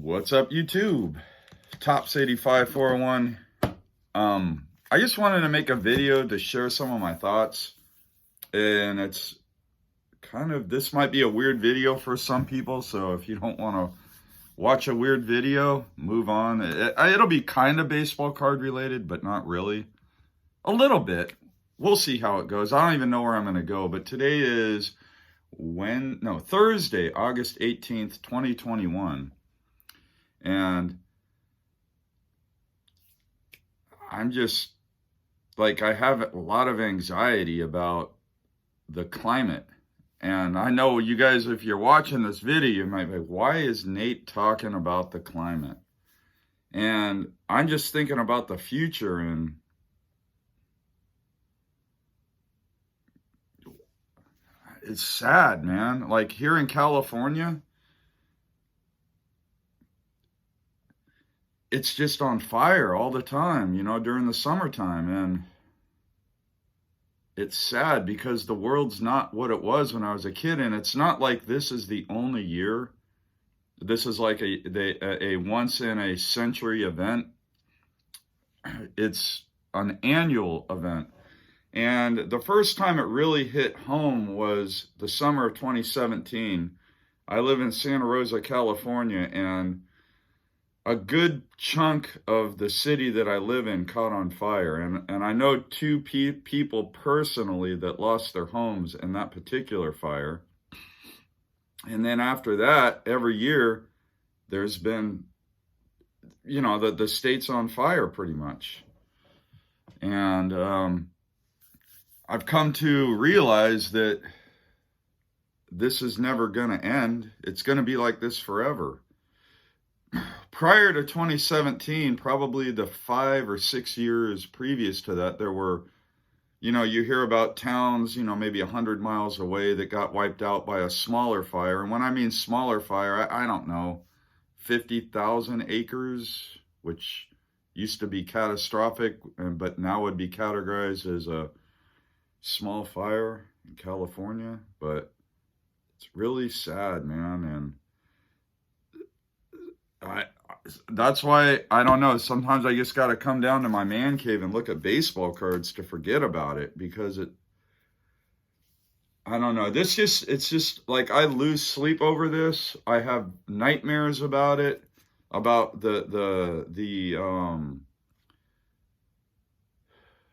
What's up, YouTube? Tops85 401. I just wanted to make a video to share some of my thoughts, and it's kind of, this might be a weird video for some people, so if you don't want to watch a weird video, move on. It'll be kind of baseball card related, but not really. A little bit. We'll see how it goes. I don't even know where I'm going to go, but today is Thursday, August 18th, 2021. And I'm just like, I have a lot of anxiety about the climate. And I know you guys, if you're watching this video, you might be like, why is Nate talking about the climate? And I'm just thinking about the future, and it's sad, man. Like here in California, it's just on fire all the time, during the summertime. And it's sad because the world's not what it was when I was a kid. And it's not like this is the only year. This is like a once in a century event. It's an annual event. And the first time it really hit home was the summer of 2017. I live in Santa Rosa, California, and a good chunk of the city that I live in caught on fire. And I know two people personally that lost their homes in that particular fire. And then after that, every year, there's been, the state's on fire pretty much. And I've come to realize that this is never going to end. It's going to be like this forever. Prior to 2017, probably the 5 or 6 years previous to that, there were, you hear about towns, maybe 100 miles away that got wiped out by a smaller fire. And when I mean smaller fire, I don't know, 50,000 acres, which used to be catastrophic, but now would be categorized as a small fire in California. But it's really sad, man. And that's why, I don't know, sometimes I just got to come down to my man cave and look at baseball cards to forget about it, because I don't know, it's just like I lose sleep over this. I have nightmares about it, about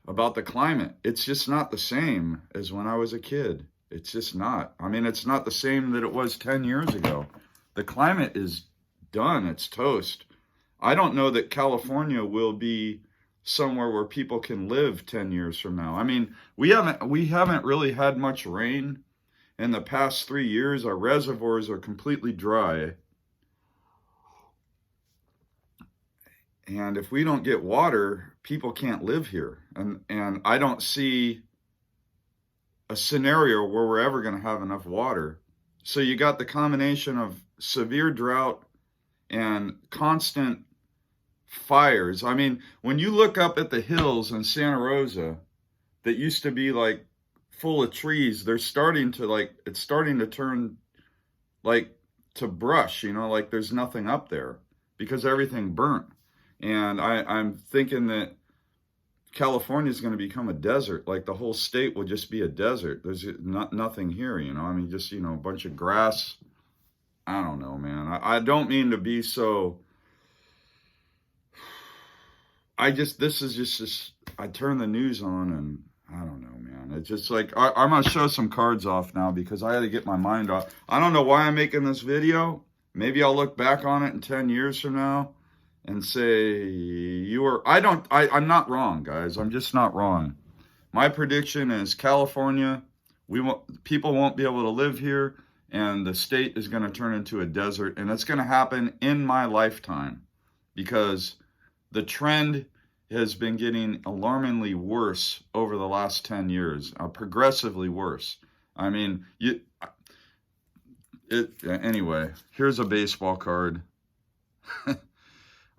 about the climate. It's just not the same as when I was a kid. It's just not. I mean, it's not the same that it was 10 years ago. The climate is done. It's toast. I don't know that California will be somewhere where people can live 10 years from now. I mean, we haven't really had much rain in the past 3 years. Our reservoirs are completely dry. And if we don't get water, people can't live here. And I don't see a scenario where we're ever going to have enough water. So you got the combination of severe drought and constant fires. I mean, when you look up at the hills in Santa Rosa that used to be like full of trees, it's starting to turn like to brush, like there's nothing up there because everything burnt. And I'm thinking that California is going to become a desert. Like the whole state will just be a desert. There's nothing here, I mean, just, a bunch of grass. I don't know, man. I don't mean to be so. I turn the news on and I don't know, man. It's just like, I'm going to show some cards off now because I had to get my mind off. I don't know why I'm making this video. Maybe I'll look back on it in 10 years from now and say, I'm not wrong, guys. I'm just not wrong. My prediction is California, people won't be able to live here, and the state is going to turn into a desert, and it's going to happen in my lifetime because the trend has been getting alarmingly worse over the last 10 years, progressively worse. I mean, anyway, here's a baseball card.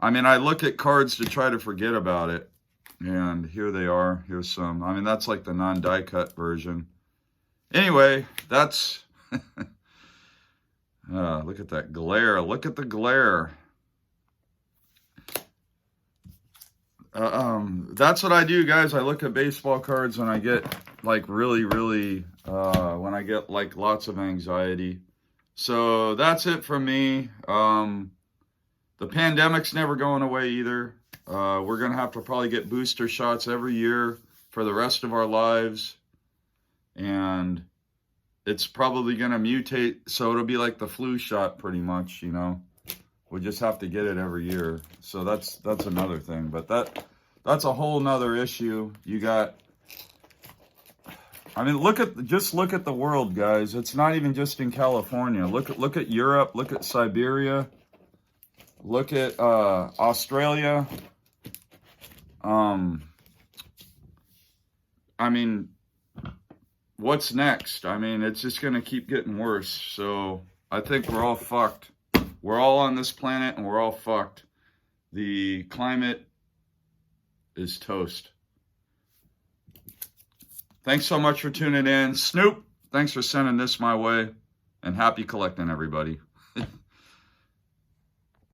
I mean, I look at cards to try to forget about it, and here they are. Here's some. I mean, that's like the non-die cut version. Anyway, that's... look at that glare. Look at the glare. That's what I do, guys. I look at baseball cards when I get like really, really, when I get like lots of anxiety. So that's it from me. The pandemic's never going away either. We're going to have to probably get booster shots every year for the rest of our lives. And it's probably going to mutate. So it'll be like the flu shot pretty much, you know. We just have to get it every year. So that's another thing. But that's a whole nother issue. You got, I mean, look at the world, guys. It's not even just in California. Look at Europe, look at Siberia, look at Australia. I mean, what's next? I mean, it's just going to keep getting worse. So I think we're all fucked. We're all on this planet and we're all fucked. The climate is toast. Thanks so much for tuning in. Snoop, thanks for sending this my way. And happy collecting, everybody.